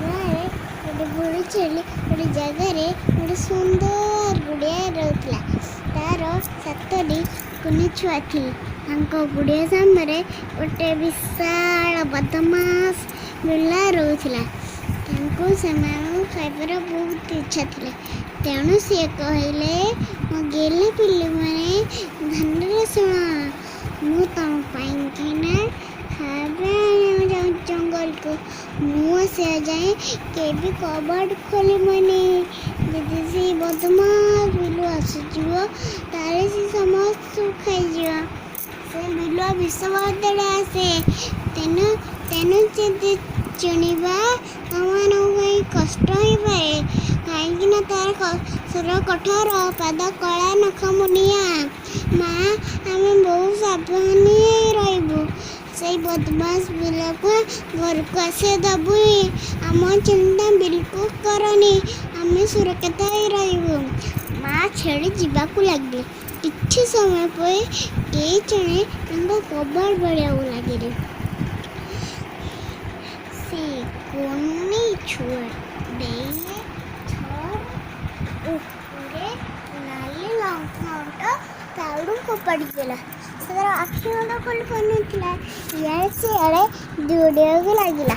गाँव गोटे बुढ़ी छेली गोटे जगार गोटे सुंदर गुड़िया रोला तार 7टी कुनी छुआ थी गुड़िया सामने गोटे विशाल बदमाश बिल्ला रोला खाइबार बहुत इच्छा थी तेणु सी कहले मो गेले पिले मैंने धन शुण मु तुम खाना जंगल को मुझे जाए के भी कबड़ खोली मनी दीदी से बदमाश बिलु आसुव तारे से समस्त खाई से बिलुआ विश्वविद्यालय आसे तेणु तेणु चुनिबा आम कष्ट हो पाए कहीं तार सर कठोर पाद कला नख मुनिया माँ आम बहुत सावधान रही से बदमाश बिल को घर को आसे दबुई आम चिंता बिल्कुल करनी आम सुरक्षित रही माँ छेड़ी जावाक लगे किसी समय पर कई जड़े कबाड़ बढ़िया लगे से कोनी छुआ नाली लंका ताड़ू को पड़गला आखि खोल पाना इे दौड़े लगे।